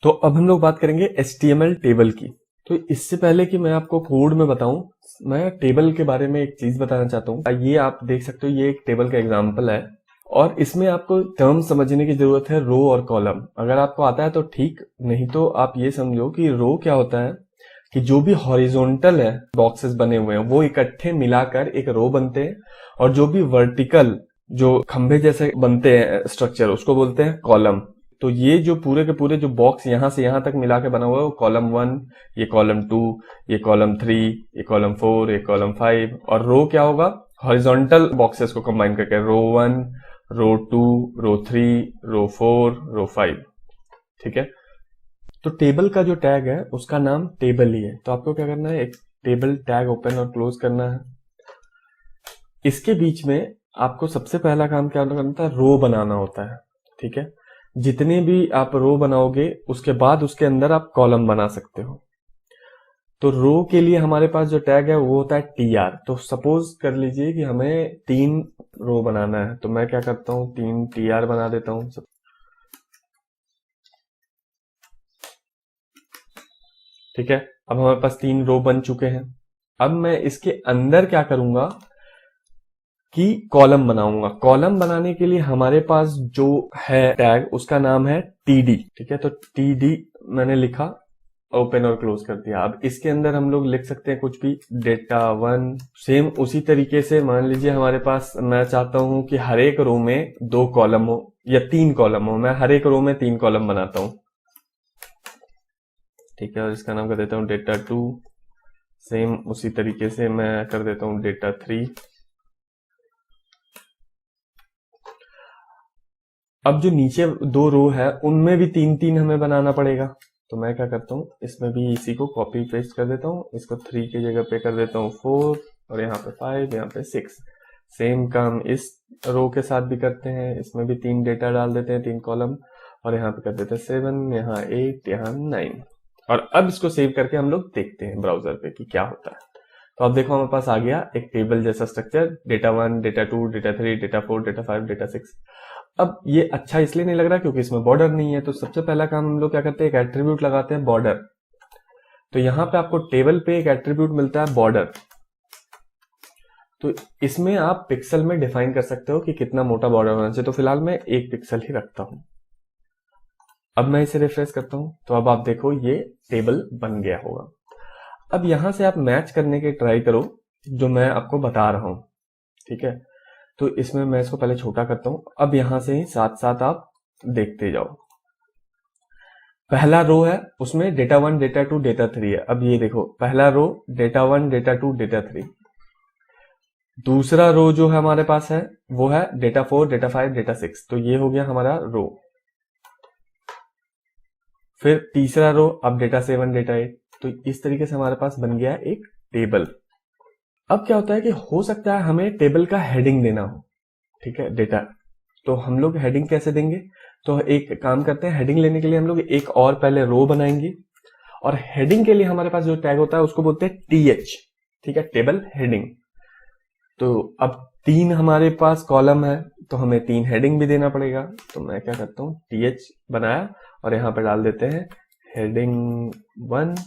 तो अब हम लोग बात करेंगे HTML टेबल की। तो इससे पहले कि मैं आपको कोड में बताऊं, मैं टेबल के बारे में एक चीज बताना चाहता हूं। ये आप देख सकते हो, ये एक टेबल का एग्जांपल है और इसमें आपको टर्म समझने की जरूरत है, रो और कॉलम। अगर आपको आता है तो ठीक, नहीं तो आप ये समझो कि रो क्या होता है कि जो भी हॉरिजॉन्टल है बॉक्सेस बने हुए हैं वो इकट्ठे मिलाकर एक रो बनते हैं, और जो भी वर्टिकल जो खंभे जैसे बनते हैं स्ट्रक्चर उसको बोलते हैं कॉलम। तो ये जो पूरे के पूरे जो बॉक्स यहां से यहां तक मिला के बना हुआ है वो कॉलम 1, ये कॉलम 2, ये कॉलम 3, ये कॉलम 4, ये कॉलम 5। और रो क्या होगा, हॉरिजॉन्टल बॉक्सेस को कंबाइन करके रो 1, रो 2, रो 3, रो 4, रो 5। ठीक है। तो टेबल का जो टैग है उसका नाम टेबल ही है। तो आपको क्या करना है, एक टेबल टैग ओपन और क्लोज करना है। इसके बीच में आपको सबसे पहला काम क्या करना होता है, रो बनाना होता है। ठीक है। जितने भी आप रो बनाओगे उसके बाद उसके अंदर आप कॉलम बना सकते हो। तो रो के लिए हमारे पास जो टैग है वो होता है TR। तो सपोज कर लीजिए कि हमें 3 रो बनाना है, तो मैं क्या करता हूँ, 3 TR बना देता हूँ। ठीक है। अब हमारे पास 3 रो बन चुके हैं। अब मैं इसके अंदर क्या करूंगा कि कॉलम बनाऊंगा। कॉलम बनाने के लिए हमारे पास जो है टैग उसका नाम है TD। ठीक है। तो TD मैंने लिखा, ओपन और क्लोज कर दिया। अब इसके अंदर हम लोग लिख सकते हैं कुछ भी, डेटा 1। सेम उसी तरीके से मान लीजिए हमारे पास, मैं चाहता हूं कि हर एक रो में 2 कॉलम हो या 3 कॉलम हो, मैं हर एक रो में 3 कॉलम बनाता हूं। ठीक है। और इसका नाम कर देता हूं डेटा 2। सेम उसी तरीके से मैं कर देता हूं डेटा 3। अब जो नीचे 2 रो है उनमें भी 3-3 हमें बनाना पड़ेगा। तो मैं क्या करता हूँ, इसमें भी इसी को कॉपी पेस्ट कर देता हूँ। इसको 3 की जगह पे कर देता हूँ 4, और यहाँ पे 5, यहाँ पे 6। सेम काम इस रो के साथ भी करते हैं। इसमें भी 3 डेटा डाल देते हैं, 3 कॉलम, और यहाँ पे कर देते हैं 7, यहाँ 8, यहाँ 9। और अब इसको सेव करके हम लोग देखते हैं ब्राउजर पे कि क्या होता है। तो अब देखो हमारे पास आ गया एक टेबल जैसा structure, data 1, data 2, data 3, data 4, data 5, data 6। अब ये अच्छा इसलिए नहीं लग रहा क्योंकि इसमें बॉर्डर नहीं है। तो सबसे पहला काम हम लोग क्या करते हैं, एक एट्रीब्यूट लगाते हैं, बॉर्डर। तो यहां पे आपको टेबल पे एक एट्रीब्यूट मिलता है बॉर्डर। तो इसमें आप पिक्सल में डिफाइन कर सकते हो कि कितना मोटा बॉर्डर होना चाहिए। तो फिलहाल मैं 1 पिक्सल ही रखता हूं। अब मैं इसे रिफ्रेश करता हूं तो अब आप देखो ये टेबल बन गया होगा। अब यहां से आप मैच करने के ट्राई करो जो मैं आपको बता रहा हूं। ठीक है। तो इसमें मैं इसको पहले छोटा करता हूं। अब यहां से ही साथ साथ आप देखते जाओ। पहला रो है उसमें डेटा 1, डेटा 2, डेटा 3 है। अब ये देखो, पहला रो डेटा 1, डेटा 2, डेटा 3। दूसरा रो जो है हमारे पास है वो है डेटा 4, डेटा 5, डेटा 6। तो ये हो गया हमारा रो। फिर तीसरा रो, अब डेटा 7, डेटा 8। तो इस तरीके से हमारे पास बन गया एक टेबल। अब क्या होता है कि हो सकता है हमें टेबल का हेडिंग देना हो। ठीक है, डेटा। तो हम लोग हेडिंग कैसे देंगे, तो एक काम करते हैं, हेडिंग लेने के लिए हम लोग एक और पहले रो बनाएंगे, और हेडिंग के लिए हमारे पास जो टैग होता है उसको बोलते हैं TH। ठीक है, टेबल हेडिंग। तो अब 3 हमारे पास कॉलम है तो हमें 3 हेडिंग भी देना पड़ेगा। तो मैं क्या करता हूँ, TH बनाया और यहाँ पे डाल देते हैं हेडिंग 1,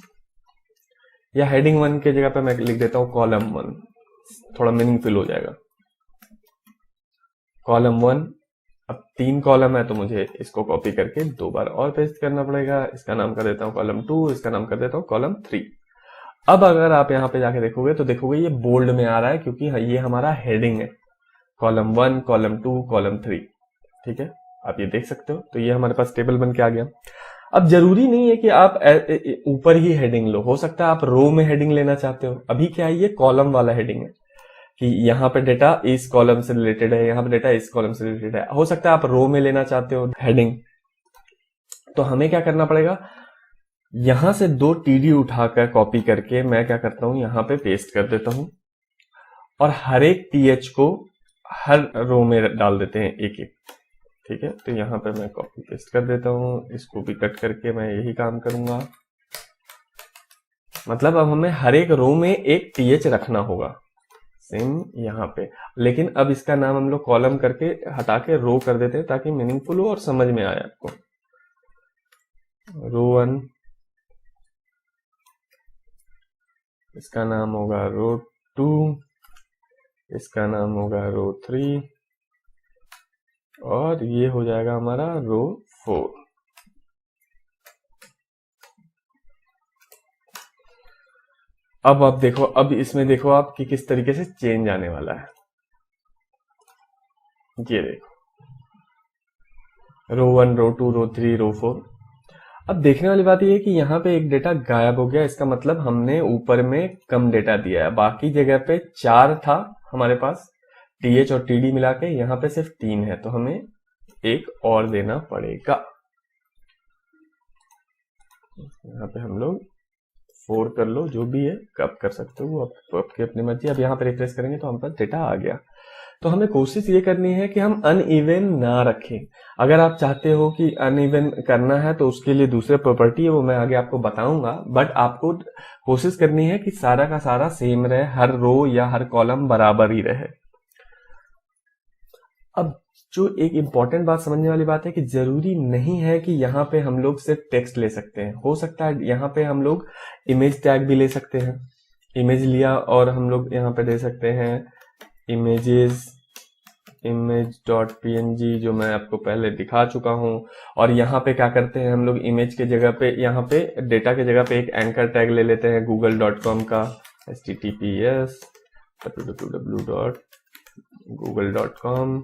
या हेडिंग 1 की जगह पे मैं लिख देता हूँ कॉलम 1, थोड़ा मीनिंगफुल हो जाएगा। कॉलम 1। अब 3 कॉलम है तो मुझे इसको कॉपी करके 2 बार और पेस्ट करना पड़ेगा। इसका नाम कर देता हूँ कॉलम 2, इसका नाम कर देता हूँ कॉलम 3। अब अगर आप यहाँ पे जाके देखोगे तो देखोगे ये बोल्ड में आ रहा है क्योंकि ये हमारा हेडिंग है, कॉलम 1, कॉलम 2, कॉलम 3। ठीक है, आप ये देख सकते हो। तो ये हमारे पास टेबल बन के आ गया। अब जरूरी नहीं है कि आप ऊपर ही हेडिंग लो, हो सकता है आप रो में हेडिंग लेना चाहते हो। अभी क्या है, ये कॉलम वाला हेडिंग है कि यहाँ पे डेटा इस कॉलम से रिलेटेड है, यहाँ पे डेटा इस कॉलम से रिलेटेड है। हो सकता है आप रो में लेना चाहते हो हेडिंग। तो हमें क्या करना पड़ेगा, यहां से 2 TD उठाकर कॉपी करके मैं क्या करता हूं, यहां पे पेस्ट कर देता हूं, और हर एक TH को हर रो में डाल देते हैं एक एक। ठीक है, तो यहाँ पे मैं कॉपी पेस्ट कर देता हूँ, इसको भी कट करके मैं यही काम करूंगा। मतलब अब हमें हर एक रो में एक TH रखना होगा, सेम यहाँ पे। लेकिन अब इसका नाम हम लोग कॉलम करके हटा के रो कर देते हैं ताकि मीनिंगफुल हो और समझ में आए आपको। रो 1, इसका नाम होगा रो 2, इसका नाम होगा रो 3 और ये हो जाएगा हमारा रो 4। अब आप देखो, अब इसमें देखो आप कि किस तरीके से चेंज आने वाला है। ये देखो रो 1, रो 2, रो 3, रो 4। अब देखने वाली बात यह है कि यहाँ पे एक डेटा गायब हो गया, इसका मतलब हमने ऊपर में कम डेटा दिया है। बाकी जगह पे 4 था हमारे पास, टीएच और टीडी मिला के, यहाँ पे सिर्फ 3 है, तो हमें एक और देना पड़ेगा। यहाँ पे हम लोग 4 कर लो, जो भी है कब कर सकते हो वो आपकी अपनी मर्जी। अब यहाँ पे रिफ्रेश करेंगे तो हम पास डेटा आ गया। तो हमें कोशिश ये करनी है कि हम अनइवन ना रखें। अगर आप चाहते हो कि अनइवन करना है तो उसके लिए दूसरे प्रॉपर्टी है, वो मैं आगे आपको बताऊंगा, बट आपको कोशिश करनी है कि सारा का सारा सेम रहे, हर रो या हर कॉलम बराबर ही रहे। अब जो एक इंपॉर्टेंट बात समझने वाली बात है कि जरूरी नहीं है कि यहाँ पे हम लोग सिर्फ टेक्स्ट ले सकते हैं। हो सकता है यहाँ पे हम लोग इमेज टैग भी ले सकते हैं। इमेज लिया और हम लोग यहाँ पे दे सकते हैं इमेजेस, image.png, जो मैं आपको पहले दिखा चुका हूं। और यहाँ पे क्या करते हैं हम लोग, इमेज के जगह पे, यहाँ पे डेटा के जगह पे एक एंकर टैग ले लेते हैं google.com का, https www.google.com,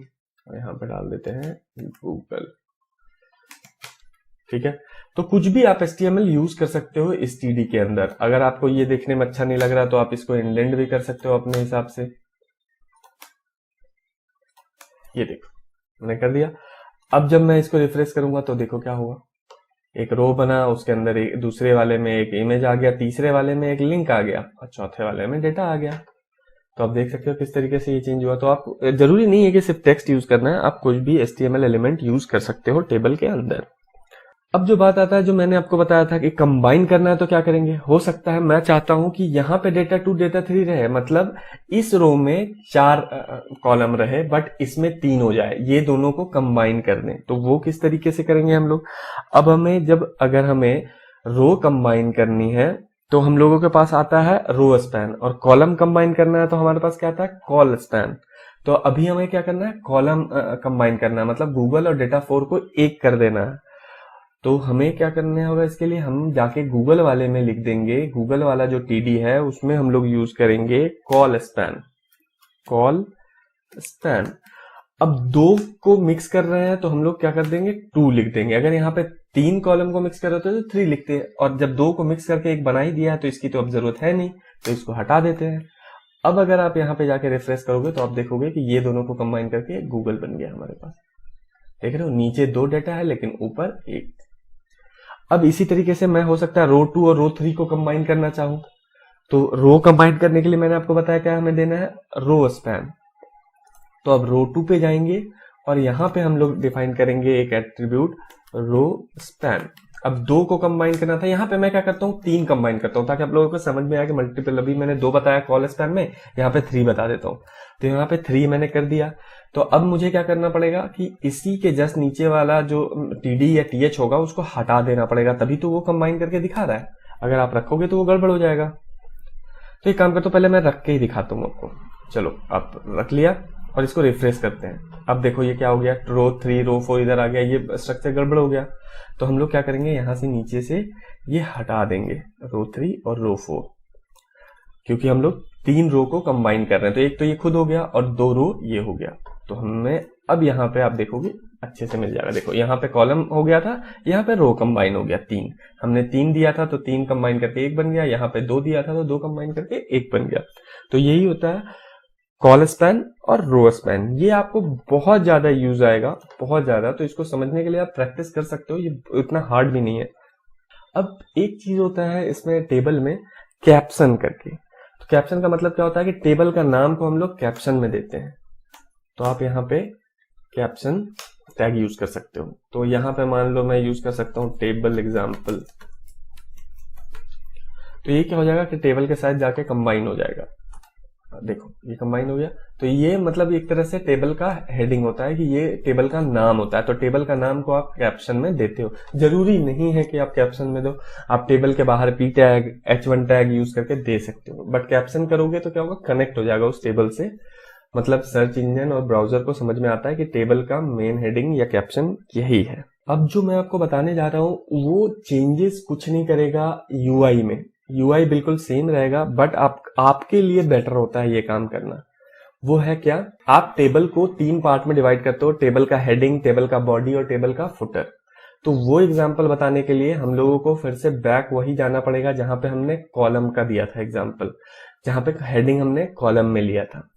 यहाँ पे डाल देते हैं गूगल। ठीक है, तो कुछ भी आप HTML यूज कर सकते हो इस TD के अंदर। अगर आपको ये देखने में अच्छा नहीं लग रहा तो आप इसको इंडेंट भी कर सकते हो अपने हिसाब से। ये देखो मैंने कर दिया। अब जब मैं इसको रिफ्रेश करूंगा तो देखो क्या हुआ, एक रो बना, उसके अंदर एक, दूसरे वाले में एक इमेज आ गया, तीसरे वाले में एक लिंक आ गया और चौथे वाले में डेटा आ गया। तो आप देख सकते हो किस तरीके से ये चेंज हुआ। तो आप जरूरी नहीं है कि सिर्फ टेक्स्ट यूज करना है, आप कुछ भी HTML एलिमेंट यूज कर सकते हो टेबल के अंदर। अब जो बात आता है, जो मैंने आपको बताया था कि कंबाइन करना है, तो क्या करेंगे, हो सकता है मैं चाहता हूं कि यहाँ पे डेटा 2 डेटा 3 रहे, मतलब इस रो में 4 कॉलम रहे बट इसमें 3 हो जाए, ये दोनों को कंबाइन कर दें। तो वो किस तरीके से करेंगे हम लोग। अब हमें अगर हमें रो कंबाइन करनी है तो हम लोगों के पास आता है रो स्पैन, और कॉलम कंबाइन करना है तो हमारे पास क्या आता है, कॉल स्पैन। तो अभी हमें क्या करना है, कॉलम कंबाइन करना है, मतलब गूगल और डेटा 4 को एक कर देना है। तो हमें क्या करना होगा, इसके लिए हम जाके गूगल वाले में लिख देंगे, गूगल वाला जो TD है उसमें हम लोग यूज करेंगे कॉल स्पैन, कॉल स्पैन। अब 2 को मिक्स कर रहे हैं तो हम लोग क्या कर देंगे, 2 लिख देंगे। अगर यहाँ पे 3 कॉलम को मिक्स कर रहे थे तो 3 लिखते हैं, और जब 2 को मिक्स करके एक बना ही दिया है तो इसकी तो अब जरूरत है नहीं, तो इसको हटा देते हैं। अब अगर आप यहाँ पे जाके रिफ्रेश करोगे तो आप देखोगे कि ये दोनों को कंबाइन करके गूगल बन गया हमारे पास। देख रहे हो, नीचे 2 डेटा है लेकिन ऊपर 1। अब इसी तरीके से मैं, हो सकता है रो 2 और रो 3 को कंबाइन करना चाहूं, तो रो कंबाइन करने के लिए मैंने आपको बताया क्या हमें देना है, रो स्पैन। तो अब रो 2 पे जाएंगे और यहां पे हम लोग डिफाइन करेंगे एक एट्रीब्यूट रो स्पैन। अब 2 को कंबाइन करना था, यहां पे मैं क्या करता हूं, 3 कंबाइन करता हूं ताकि आप लोगों को समझ में आए कि मल्टीपल। अभी मैंने 2 बताया कॉल स्पैन में, यहाँ पे 3 बता देता हूं। तो यहाँ पे 3 मैंने कर दिया। तो अब मुझे क्या करना पड़ेगा कि इसी के जस्ट नीचे वाला जो TD या TH होगा उसको हटा देना पड़ेगा, तभी तो वो कंबाइन करके दिखा रहा है। अगर आप रखोगे तो वो गड़बड़ हो जाएगा। तो एक काम करता हूं, पहले मैं रख के ही दिखाता हूं आपको। चलो आप रख लिया और इसको रिफ्रेश करते हैं। अब देखो ये क्या हो गया, रो 3 रो 4 इधर आ गया, ये स्ट्रक्चर गड़बड़ हो गया। तो हम लोग क्या करेंगे, यहां से नीचे से ये हटा देंगे रो 3 और रो 4, क्योंकि हम लोग 3 रो को कंबाइन कर रहे हैं। तो एक तो ये खुद हो गया और 2 रो ये हो गया। तो हमें अब यहाँ पे आप देखोगे अच्छे से मिल जाएगा। देखो यहाँ पे कॉलम हो गया था, यहाँ पे रो कंबाइन हो गया 3। हमने 3 दिया था तो 3 कंबाइन करके 1 बन गया, यहाँ पे 2 दिया था तो 2 कंबाइन करके 1 बन गया। तो यही होता है कॉल स्पैन और रो स्पैन। ये आपको बहुत ज्यादा यूज आएगा, बहुत ज्यादा। तो इसको समझने के लिए आप प्रैक्टिस कर सकते हो, ये इतना हार्ड भी नहीं है। अब एक चीज होता है इसमें टेबल में, कैप्शन करके। तो कैप्शन का मतलब क्या होता है कि टेबल का नाम को हम लोग कैप्शन में देते हैं। तो आप यहाँ पे कैप्शन टैग यूज कर सकते हो। तो यहाँ पे मान लो मैं यूज कर सकता हूँ टेबल एग्जाम्पल। तो ये क्या हो जाएगा कि टेबल के साथ जाके कंबाइन हो जाएगा। देखो ये कंबाइन हो गया। तो ये मतलब एक तरह से टेबल का हेडिंग होता है कि ये टेबल का नाम होता है। तो टेबल का नाम को आप कैप्शन में देते हो, जरूरी नहीं है कि आप कैप्शन में दो, आप टेबल के बाहर p tag h1 tag use करके दे सकते हो, बट कैप्शन करोगे तो क्या होगा, कनेक्ट हो जाएगा उस टेबल से। मतलब सर्च इंजन और ब्राउजर को समझ में आता है कि टेबल का मेन हेडिंग या कैप्शन यही है। अब जो मैं आपको बताने जा रहा हूं वो चेंजेस कुछ नहीं करेगा यूआई में, यूआई बिल्कुल सेम रहेगा, बट आपके लिए बेटर होता है ये काम करना। वो है क्या, आप टेबल को 3 पार्ट में डिवाइड करते हो, टेबल का हेडिंग, टेबल का बॉडी और टेबल का फुटर। तो वो एग्जांपल बताने के लिए हम लोगों को फिर से बैक वही जाना पड़ेगा जहां पे हमने कॉलम का दिया था एग्जांपल, जहां पे हेडिंग हमने कॉलम में लिया था।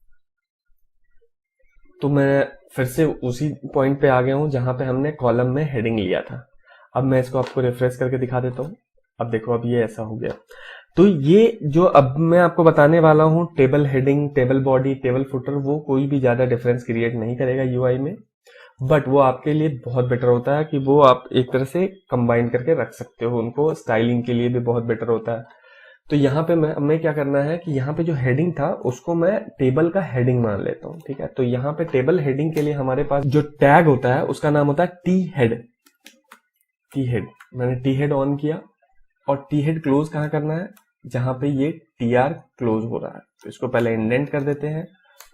तो मैं फिर से उसी पॉइंट पे आ गया हूं जहां पे हमने कॉलम में हेडिंग लिया था। अब मैं इसको आपको रिफ्रेश करके दिखा देता हूं। अब देखो अब ये ऐसा हो गया। तो ये जो अब मैं आपको बताने वाला हूं, table heading, table body, table footer, वो कोई भी ज्यादा डिफरेंस क्रिएट नहीं करेगा यूआई में, बट वो आपके लिए बहुत बेटर होता है कि वो आप एक तरह से कंबाइन करके रख सकते हो उनको, स्टाइलिंग के लिए भी बहुत बेटर होता है। तो यहाँ पे मैं क्या करना है कि यहाँ पे जो हेडिंग था उसको मैं टेबल का हेडिंग मान लेता हूँ, ठीक है। तो यहाँ पे टेबल हेडिंग के लिए हमारे पास जो टैग होता है उसका नाम होता है टी हेड। टी हेड, मैंने टी हेड ऑन किया और टी हेड क्लोज कहाँ करना है, जहां पे ये टी आर क्लोज हो रहा है। तो इसको पहले इंडेंट कर देते हैं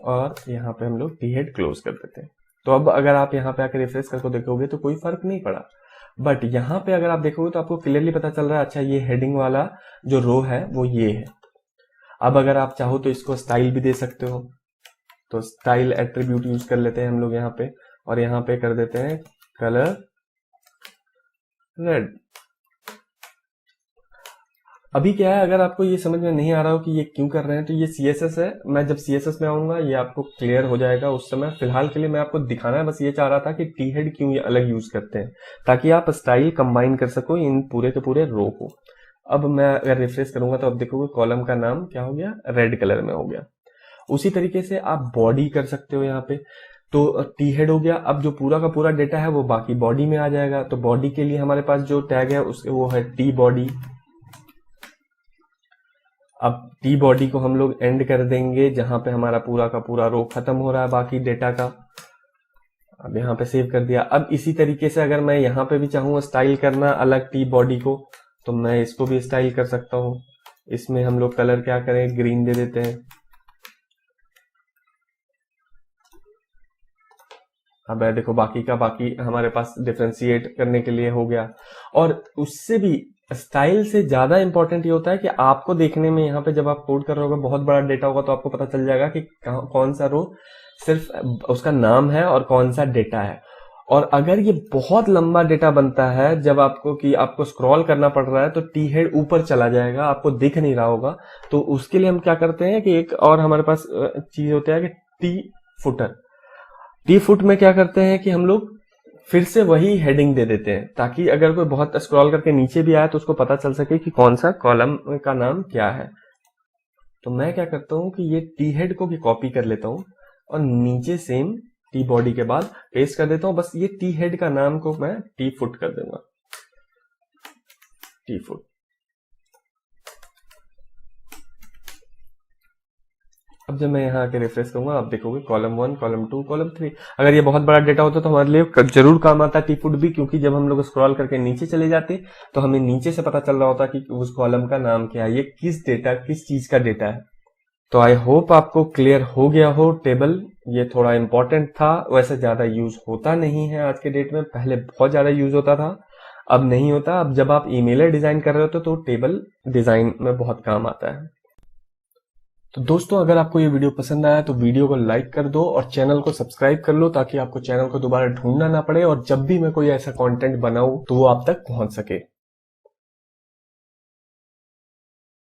और यहाँ पे हम लोग टी हेड क्लोज कर देते हैं। तो अब अगर आप यहाँ पे आकर रिफ्रेश करके देखोगे तो कोई फर्क नहीं पड़ा, बट यहाँ पे अगर आप देखोगे तो आपको क्लियरली पता चल रहा है, अच्छा ये हेडिंग वाला जो रो है वो ये है। अब अगर आप चाहो तो इसको स्टाइल भी दे सकते हो, तो स्टाइल एट्रीब्यूट यूज कर लेते हैं हम लोग यहाँ पे, और यहाँ पे कर देते हैं कलर रेड। अभी क्या है, अगर आपको ये समझ में नहीं आ रहा हो कि ये क्यों कर रहे हैं, तो ये CSS है। मैं जब CSS में आऊंगा ये आपको क्लियर हो जाएगा उस समय। फिलहाल के लिए मैं आपको दिखाना है, बस ये चाह रहा था कि टी हेड क्यों ये अलग यूज करते हैं, ताकि आप स्टाइल कंबाइन कर सको इन पूरे के पूरे रो को। अब मैं अगर रिफ्रेश करूंगा तो अब देखोगे कॉलम का नाम क्या हो गया, रेड कलर में हो गया। उसी तरीके से आप बॉडी कर सकते हो यहाँ पे। तो टी हेड हो गया, अब जो पूरा का पूरा डेटा है वो बाकी बॉडी में आ जाएगा। तो बॉडी के लिए हमारे पास जो टैग है उसके वो है टी बॉडी। अब टी बॉडी को हम लोग एंड कर देंगे जहां पे हमारा पूरा का पूरा रो खत्म हो रहा है बाकी डेटा का। अब यहाँ पे सेव कर दिया। अब इसी तरीके से अगर मैं यहाँ पे भी चाहूँ स्टाइल करना अलग टी बॉडी को, तो मैं इसको भी स्टाइल कर सकता हूँ। इसमें हम लोग कलर क्या करें, ग्रीन दे देते हैं। अब देखो बाकी का बाकी हमारे पास डिफ्रेंशिएट करने के लिए हो गया। और उससे भी स्टाइल से ज्यादा इंपॉर्टेंट ये होता है कि आपको देखने में यहाँ पे जब आप कोड कर रहे होगे बहुत बड़ा डेटा होगा तो आपको पता चल जाएगा कि कौन सा रो सिर्फ उसका नाम है और कौन सा डेटा है। और अगर ये बहुत लंबा डेटा बनता है जब आपको स्क्रॉल करना पड़ रहा है तो टी हेड ऊपर चला जाएगा, आपको दिख नहीं रहा होगा। तो उसके लिए हम क्या करते हैं कि एक और हमारे पास चीज होता है कि टी फुटर। टी फुट में क्या करते हैं कि हम लोग फिर से वही हेडिंग दे देते हैं, ताकि अगर कोई बहुत स्क्रॉल करके नीचे भी आया तो उसको पता चल सके कि कौन सा कॉलम का नाम क्या है। तो मैं क्या करता हूं कि ये टी हेड को भी कॉपी कर लेता हूं और नीचे सेम टी बॉडी के बाद पेस्ट कर देता हूं। बस ये टी हेड का नाम को मैं टी फुट कर दूंगा, टी फुट। अब जब मैं यहाँ आके रिफ्रेश करूंगा आप देखोगे कॉलम 1, कॉलम 2, कॉलम 3। अगर ये बहुत बड़ा डेटा होता तो हमारे लिए जरूर काम आता टी फुट भी, क्योंकि जब हम लोग स्क्रॉल करके नीचे चले जाते तो हमें नीचे से पता चल रहा होता कि उस कॉलम का नाम क्या है, ये किस चीज का डेटा है। तो आई होप आपको क्लियर हो गया हो टेबल। ये थोड़ा इंपॉर्टेंट था, वैसे ज्यादा यूज होता नहीं है आज के डेट में, पहले बहुत ज्यादा यूज होता था, अब नहीं होता। अब जब आप ईमेल डिजाइन कर रहे होते तो टेबल डिजाइन में बहुत काम आता है। तो दोस्तों अगर आपको ये वीडियो पसंद आया तो वीडियो को लाइक कर दो और चैनल को सब्सक्राइब कर लो, ताकि आपको चैनल को दोबारा ढूंढना ना पड़े और जब भी मैं कोई ऐसा कंटेंट बनाऊं तो वो आप तक पहुंच सके।